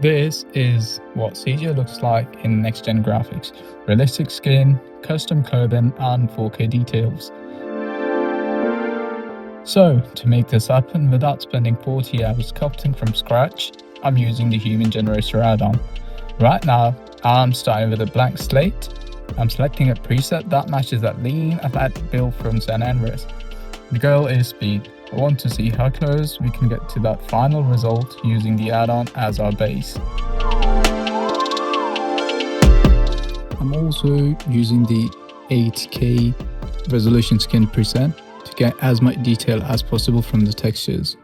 This is what CJ looks like in next-gen graphics: realistic skin, custom clothing, and 4K details. So, to make this happen without spending 40 hours sculpting from scratch, I'm using the Human Generator add-on. Right now, I'm starting with a blank slate. I'm selecting a preset that matches that lean, athletic build from San Andreas. The goal is speed. I want to see how close we can get to that final result using the add-on as our base. I'm also using the 8K resolution skin preset to get as much detail as possible from the textures.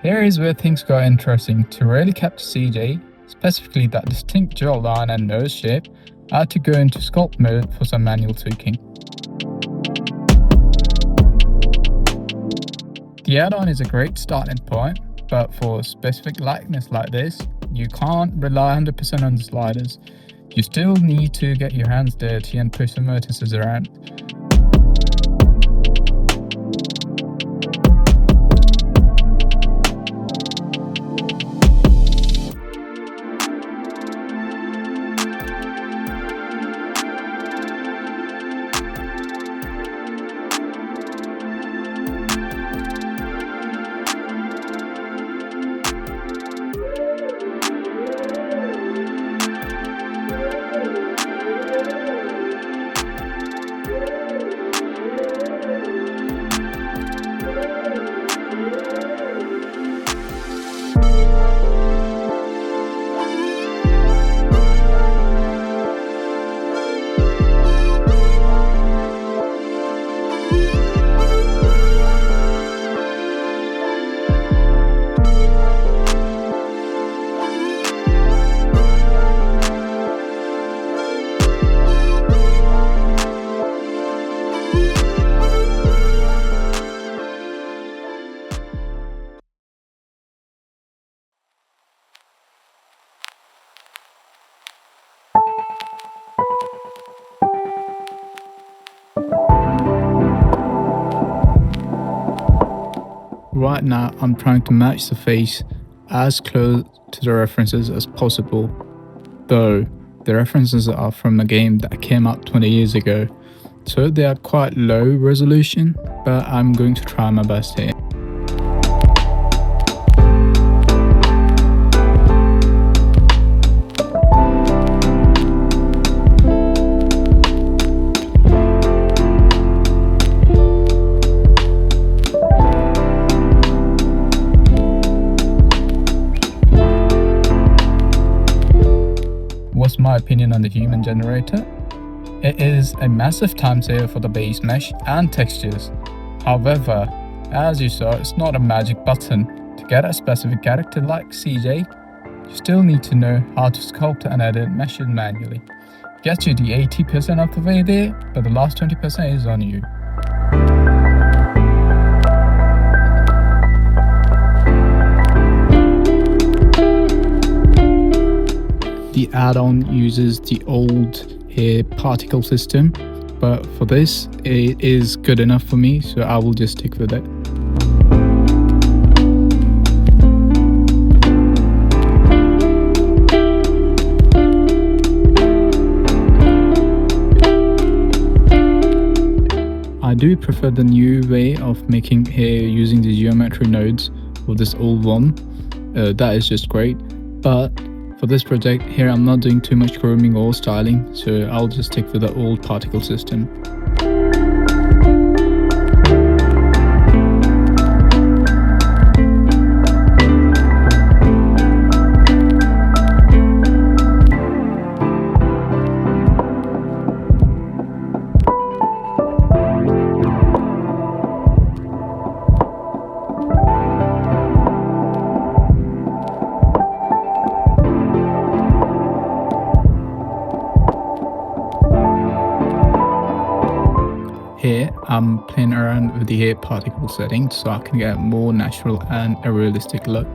Here is where things got interesting. To really capture CJ, specifically that distinct jawline and nose shape, I had to go into sculpt mode for some manual tweaking. The add-on is a great starting point, but for specific likeness like this, you can't rely 100% on the sliders. You still need to get your hands dirty and push some vertices around. Right now, I'm trying to match the face as close to the references as possible, though the references are from a game that came out 20 years ago, so they are quite low resolution, but I'm going to try my best here. What's my opinion on the Human Generator? It is a massive time saver for the base mesh and textures. However, as you saw, it's not a magic button. To get a specific character like CJ, you still need to know how to sculpt and edit meshes manually. Gets you the 80% of the way there, but the last 20% is on you. The add-on uses the old hair particle system, but for this it is good enough for me, so I will just stick with it. I do prefer the new way of making hair using the geometry nodes of this old one. That is just great, but for this project here, I'm not doing too much grooming or styling, so I'll just stick with the old particle system. here I'm playing around with the hair particle settings so I can get a more natural and a realistic look.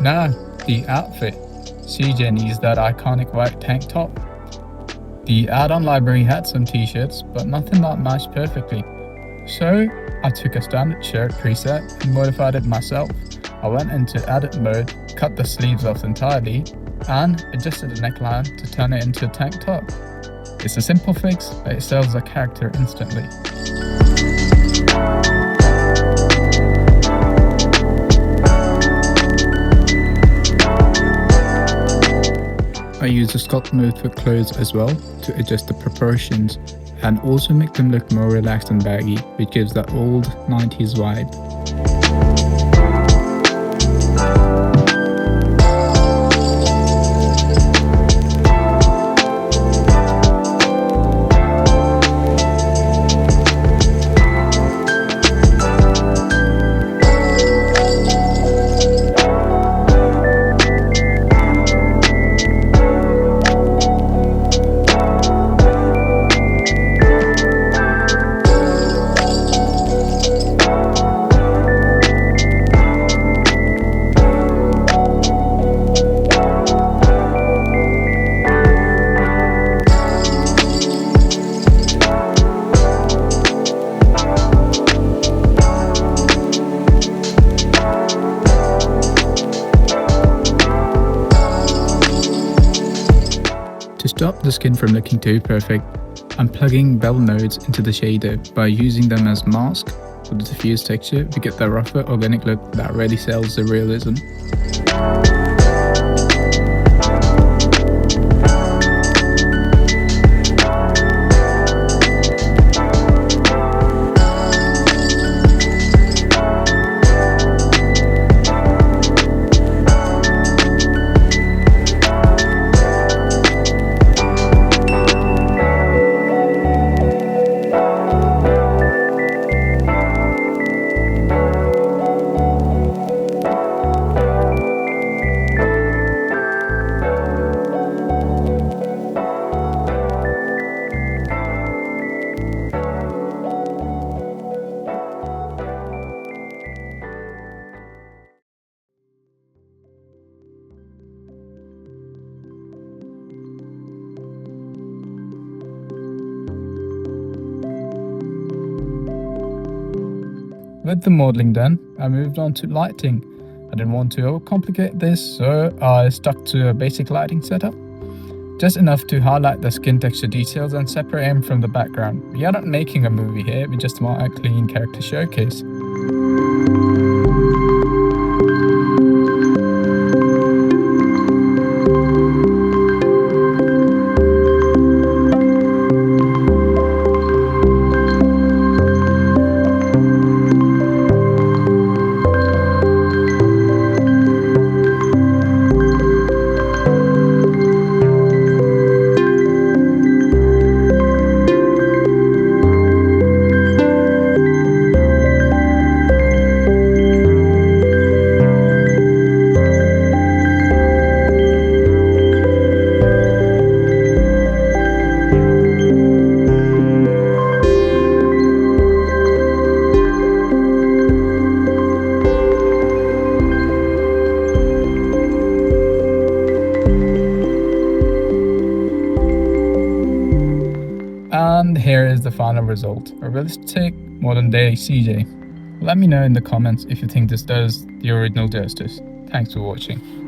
Now, the outfit. CJ needs that iconic white tank top. The add-on library had some t-shirts, but nothing that matched perfectly. So, I took a standard shirt preset and modified it myself. I went into edit mode, cut the sleeves off entirely, and adjusted the neckline to turn it into a tank top. It's a simple fix, but it sells the character instantly. I use the sculpt mode for clothes as well to adjust the proportions and also make them look more relaxed and baggy, which gives that old 90s vibe. To stop the skin from looking too perfect, I'm plugging bell nodes into the shader by using them as mask for the diffuse texture to get the rougher organic look that really sells the realism. With the modeling done, I moved on to lighting. I didn't want to overcomplicate this, so I stuck to a basic lighting setup. Just enough to highlight the skin texture details and separate him from the background. We are not making a movie here, we just want a clean character showcase. here is the final result, a realistic modern day CJ. Let me know in the comments if you think this does the original justice. Thanks for watching.